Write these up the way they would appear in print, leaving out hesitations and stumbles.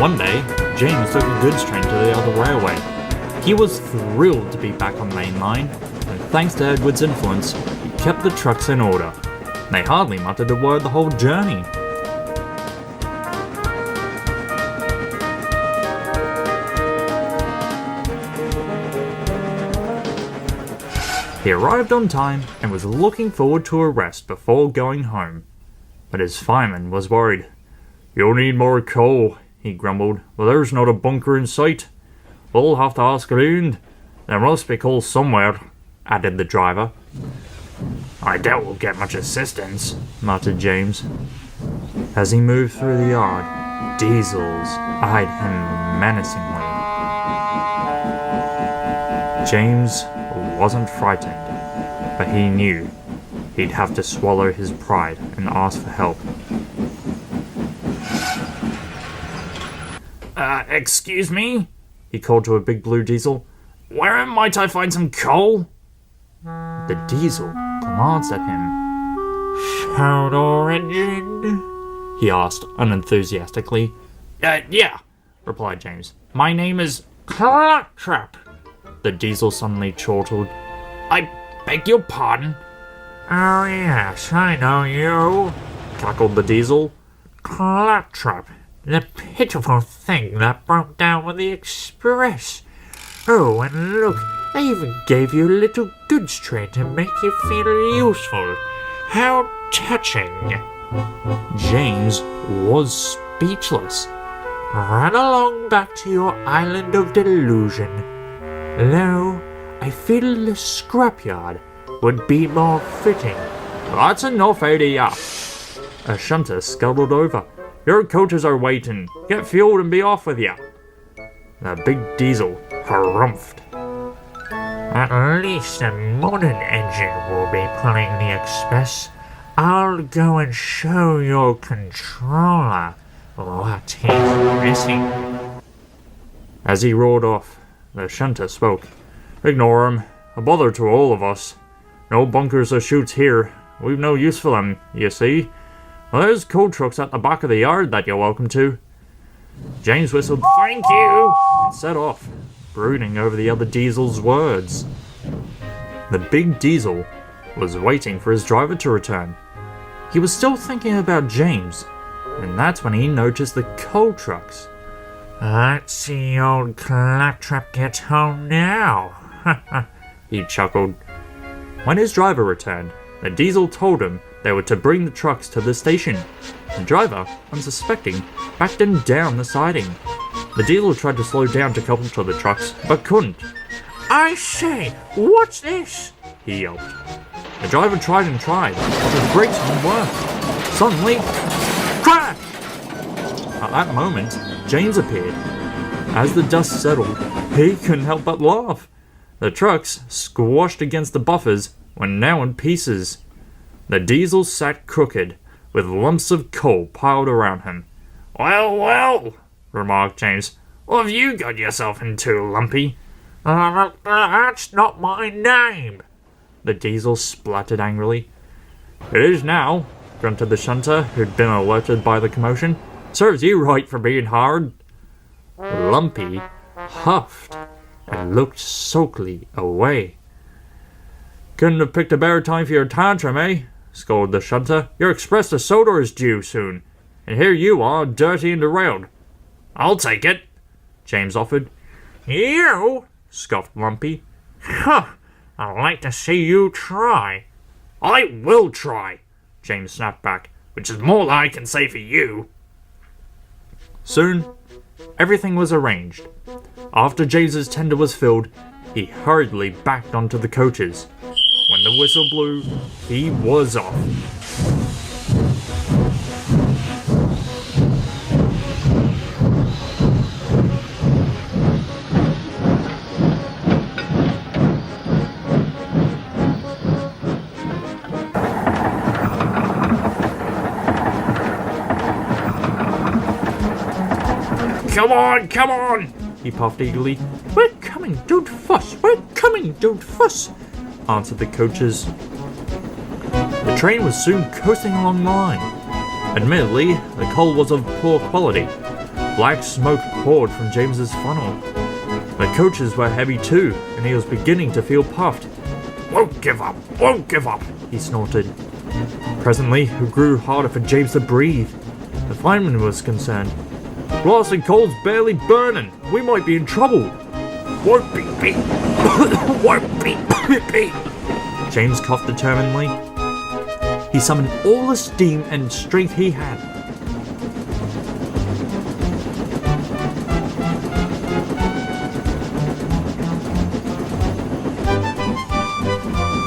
One day, James took a goods train to the other railway. He was thrilled to be back on the main line, and thanks to Edward's influence, he kept the trucks in order. They hardly muttered a word the whole journey. He arrived on time and was looking forward to a rest before going home. But his fireman was worried. "You'll need more coal," he grumbled. "Well, there's not a bunker in sight. We'll have to ask around. There must be coal somewhere," added the driver. "I doubt we'll get much assistance," muttered James. As he moved through the yard, diesels eyed him menacingly. James wasn't frightened, but he knew he'd have to swallow his pride and ask for help. Excuse me?" he called to a big blue diesel. "Where might I find some coal?" The diesel glanced at him. "Photo engine?" he asked unenthusiastically. Yeah," replied James. "My name is Claptrap." The diesel suddenly chortled. "I beg your pardon?" "Oh yes, I know you," cackled the diesel. "Claptrap, the pitiful thing that broke down with the express. Oh, and look, they even gave you a little goods train to make you feel useful. How touching." James was speechless. "Run along back to your island of delusion. Lo, I feel the scrapyard would be more fitting." "That's enough out of ya." A shunter scuttled over. "Your coaches are waiting. Get fueled and be off with ya." The big diesel harumphed. "At least a modern engine will be pulling the express. I'll go and show your controller what he's missing." As he roared off, the shunter spoke. "Ignore him. A bother to all of us. No bunkers or chutes here. We've no use for them, you see. Well, there's coal trucks at the back of the yard that you're welcome to." James whistled, "Thank you," and set off, brooding over the other diesel's words. The big diesel was waiting for his driver to return. He was still thinking about James, and that's when he noticed the coal trucks. "Let's see old Claptrap get home now," he chuckled. When his driver returned, the diesel told him they were to bring the trucks to the station. The driver, unsuspecting, backed him down the siding. The diesel tried to slow down to couple to the trucks, but couldn't. "I say, what's this?" he yelped. The driver tried and tried, but his brakes didn't work. Suddenly, crash! At that moment, James appeared. As the dust settled, he couldn't help but laugh. The trucks, squashed against the buffers, were now in pieces. The diesel sat crooked, with lumps of coal piled around him. Well, remarked James. "What have you got yourself into, Lumpy?" That's not my name," the diesel spluttered angrily. "It is now," grunted the shunter, who'd been alerted by the commotion. "Serves you right for being hard." Lumpy huffed and looked sulkily away. "Couldn't have picked a better time for your tantrum, eh?" scolded the shunter. "Your express to soda is due soon, and here you are, dirty and derailed." "I'll take it," James offered. "You?" scoffed Lumpy. "Huh, I'd like to see you try." "I will try," James snapped back, "which is more than I can say for you." Soon, everything was arranged. After James's tender was filled, he hurriedly backed onto the coaches. When the whistle blew, he was off. Come on, he puffed eagerly. "We're coming, don't fuss, we're coming, don't fuss," answered the coaches. The train was soon coasting along the line. Admittedly, the coal was of poor quality, Black smoke poured from James's funnel. The coaches were heavy too, and he was beginning to feel puffed. Won't give up, he snorted. Presently, it grew harder for James to breathe. The fireman was concerned. Blasted coal's barely burning. We might be in trouble. Won't be beat. Won't be beat. James coughed determinedly. He summoned all the steam and strength he had.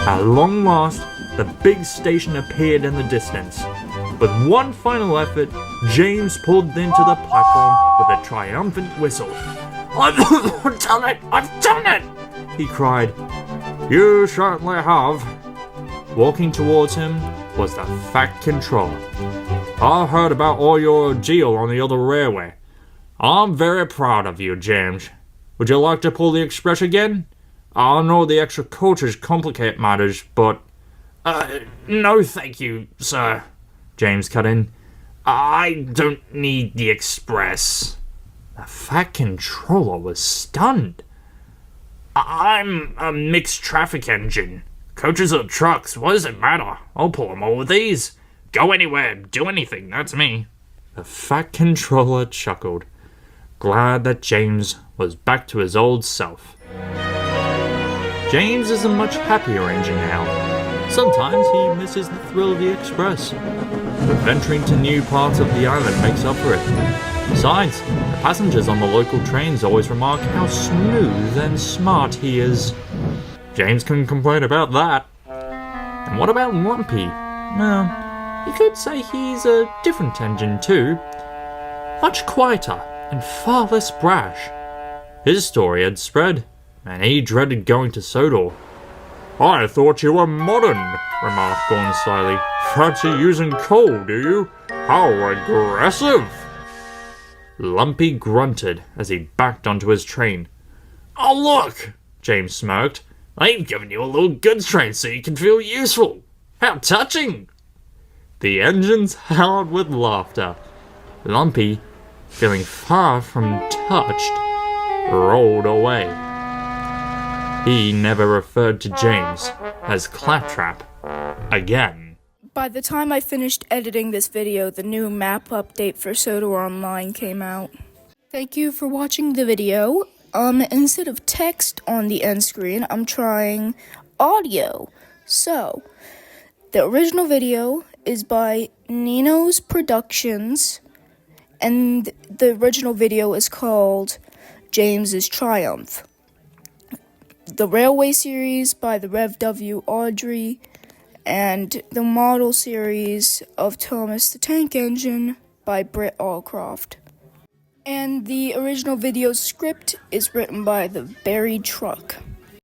At long last, the big station appeared in the distance. With one final effort, James pulled into the platform with a triumphant whistle. I've done it! I've done it! He cried. You certainly have. Walking towards him was the Fat Controller. I heard about all your ordeal on the other railway. I'm very proud of you, James. Would you like to pull the express again? I know the extra coaches complicate matters, but... no thank you, sir. James cut in. I don't need the express. The Fat Controller was stunned. I'm a mixed traffic engine. Coaches or trucks, what does it matter? I'll pull them all with these. Go anywhere, do anything, that's me. The Fat Controller chuckled, glad that James was back to his old self. James is a much happier engine now. Sometimes he misses the thrill of the express, but venturing to new parts of the island makes up for it. Besides, the passengers on the local trains always remark how smooth and smart he is. James couldn't complain about that. And what about Lumpy? Well, you could say he's a different engine too. Much quieter and far less brash. His story had spread, and he dreaded going to Sodor. I thought you were modern, remarked Gordon slyly. Fancy using coal, do you? How aggressive! Lumpy grunted as he backed onto his train. Oh look, James smirked. They've given you a little goods train so you can feel useful. How touching! The engines howled with laughter. Lumpy, feeling far from touched, rolled away. He never referred to James as Claptrap again. By the time I finished editing this video, the new map update for Sodor Online came out. Thank you for watching the video. Instead of text on the end screen, I'm trying audio. So, the original video is by Nino's Productions, and the original video is called James's Triumph. The Railway series by the Rev W. Audrey, and the Model series of Thomas the Tank Engine by Britt Allcroft. And the original video script is written by the Buried Truck.